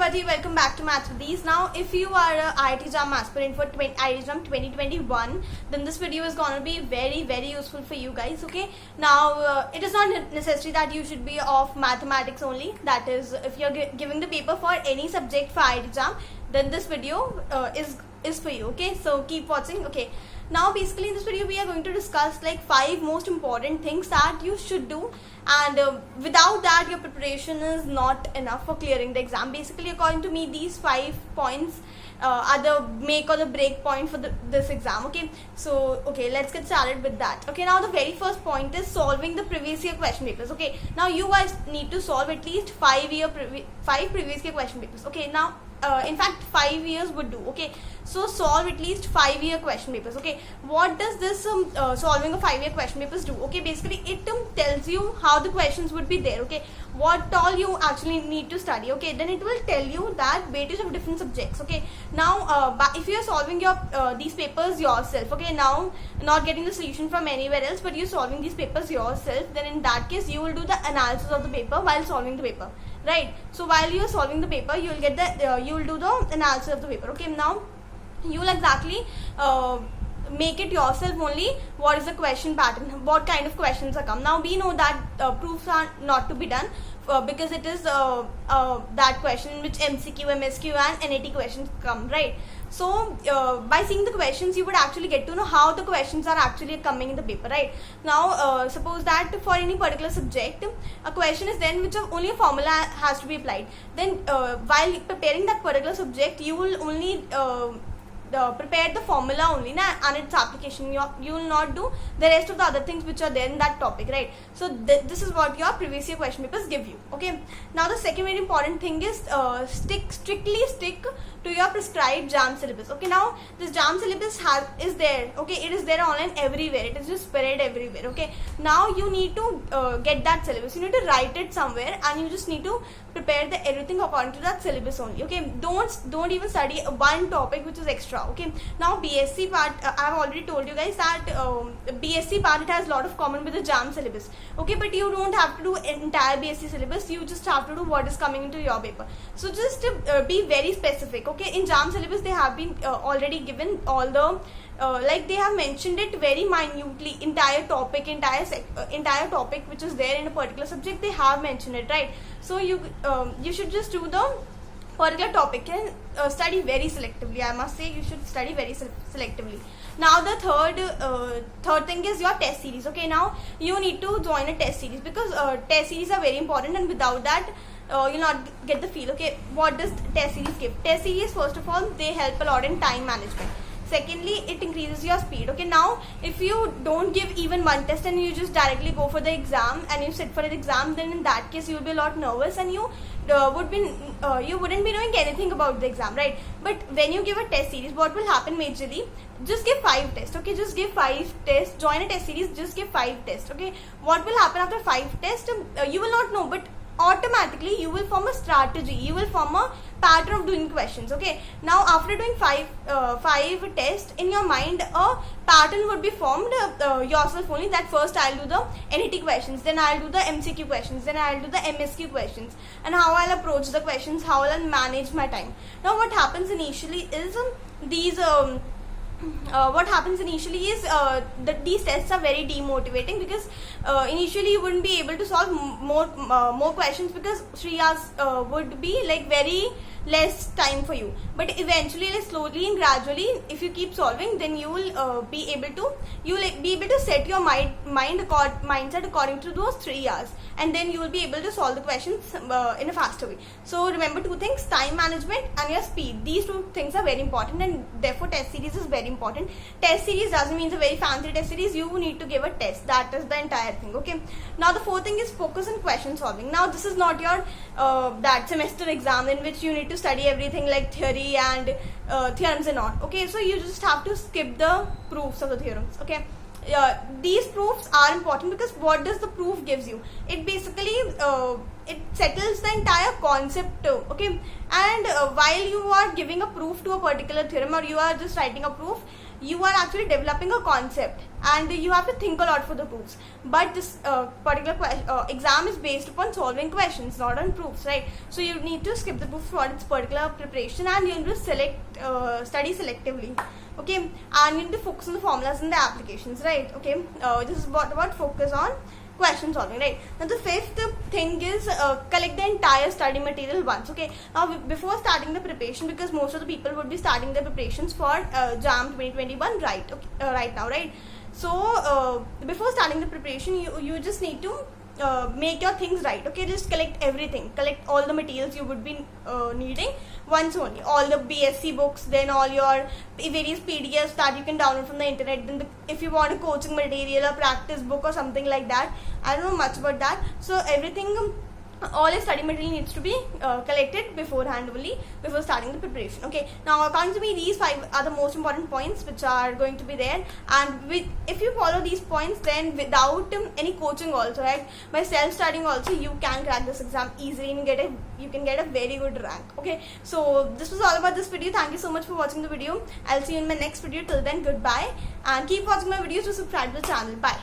everybody, welcome back to Maths with These. Now, if you are a IIT JAM aspirant for IIT JAM 2021, then this video is going to be very useful for you guys, okay? Now, it is not necessary that you should be of mathematics only. That is, if you're giving the paper for any subject for IIT JAM, then this video is for you, okay? So, keep watching, okay? Now, basically in this video, we are going to discuss like 5 most important things that you should do, and without that your preparation is not enough for clearing the exam. Basically, according to me, these 5 points are the make or the break point for this exam, okay? So, okay, let's get started with that. Okay, now the very first point is solving the previous year question papers, okay? Now, you guys need to solve at least 5 previous year question papers, okay? Now, in fact 5 years would do, okay? So solve at least 5-year question papers, okay? What does this solving a 5-year question papers do? Okay, basically it tells you how the questions would be there, okay? What all you actually need to study, okay? Then it will tell you that weightage of different subjects, okay? Now if you are solving your these papers yourself, okay, now not getting the solution from anywhere else, but you're solving these papers yourself, then in that case you will do the analysis of the paper while solving the paper, right? So while you are solving the paper, you will get the you will do the analysis of the paper, okay? Now you will exactly make it yourself only what is the question pattern, what kind of questions are come. Now we know that proofs are not to be done because it is that question in which MCQ, MSQ and NAT questions come, right? So by seeing the questions, you would actually get to know how the questions are actually coming in the paper, right? Now suppose that for any particular subject a question is then which only a formula has to be applied, then while preparing that particular subject, you will only prepare the formula only and its application. You will not do the rest of the other things which are there in that topic, right? So this is what your previous year question papers give you, okay? Now the second very important thing is strictly stick to your prescribed JAM syllabus, okay? Now this JAM syllabus is there, okay? It is there online everywhere, it is just spread everywhere, okay? Now you need to get that syllabus, you need to write it somewhere, and you just need to prepare everything according to that syllabus only, okay? Don't even study one topic which is extra, okay? Now BSc part, I have already told you guys that BSc part, it has a lot of common with the JAM syllabus, okay? But you don't have to do entire BSc syllabus, you just have to do what is coming into your paper. So just be very specific, okay? In JAM syllabus they have been already given all the like they have mentioned it very minutely, entire topic which is there in a particular subject, they have mentioned it, right? So you should just do the particular topic and study very selectively. I must say you should study very selectively. Now the third thing is your test series, okay? Now you need to join a test series because test series are very important, and without that you'll not get the feel, okay? What does test series give? Test series, first of all, they help a lot in time management. Secondly, it increases your speed, okay? Now if you don't give even one test and you just directly go for the exam and you sit for the exam, then in that case you will be a lot nervous and you wouldn't be knowing anything about the exam, right? But when you give a test series, what will happen majorly? Just give 5 tests, okay? Just give 5 tests, join a test series, just give 5 tests, okay? What will happen after 5 tests? You will not know, but automatically you will form a strategy, you will form a pattern of doing questions, okay? Now after doing 5 tests, in your mind a pattern would be formed yourself only, that first I'll do the NAT questions, then I'll do the MCQ questions, then I'll do the MSQ questions, and how I'll approach the questions, how I'll manage my time. Now what happens initially is these these tests are very demotivating because initially you wouldn't be able to solve more questions because 3 hours would be like very less time for you. But eventually, like slowly and gradually, if you keep solving, then you will be able to set your mindset according to those 3 hours, and then you will be able to solve the questions in a faster way. So remember 2 things: time management and your speed. These 2 things are very important, and therefore test series is very important. Test series doesn't mean a very fancy test series. You need to give a test. That is the entire thing, okay? Now the 4th thing is focus on question solving. Now this is not your that semester exam in which you need to study everything like theory and theorems and all, okay? So you just have to skip the proofs of the theorems, okay? These proofs are important because what does the proof gives you? It basically it settles the entire concept, okay? And while you are giving a proof to a particular theorem, or you are just writing a proof, you are actually developing a concept and you have to think a lot for the proofs. But this particular exam is based upon solving questions, not on proofs, right? So you need to skip the proof for its particular preparation, and you need to study selectively, okay? And you need to focus on the formulas and the applications, right? Okay, this is about focus on question solving, right? Now the fifth thing is collect the entire study material once, okay? Now before starting the preparation, because most of the people would be starting their preparations for JAM 2021 right now, right? So before starting the preparation, you just need to make your things right, okay? Just collect everything, collect all the materials you would be needing once only, all the BSc books, then all your various PDFs that you can download from the internet, then if you want a coaching material, a practice book or something like that. I don't know much about that, so everything, all your study material needs to be collected beforehand only, before starting the preparation, okay? Now according to me, these 5 are the most important points which are going to be there, and if you follow these points, then without any coaching also, right, by self-studying also, you can crack this exam easily and you can get a very good rank, okay? So this was all about this video. Thank you so much for watching the video. I'll see you in my next video. Till then, goodbye, and keep watching my videos to subscribe to the channel. Bye.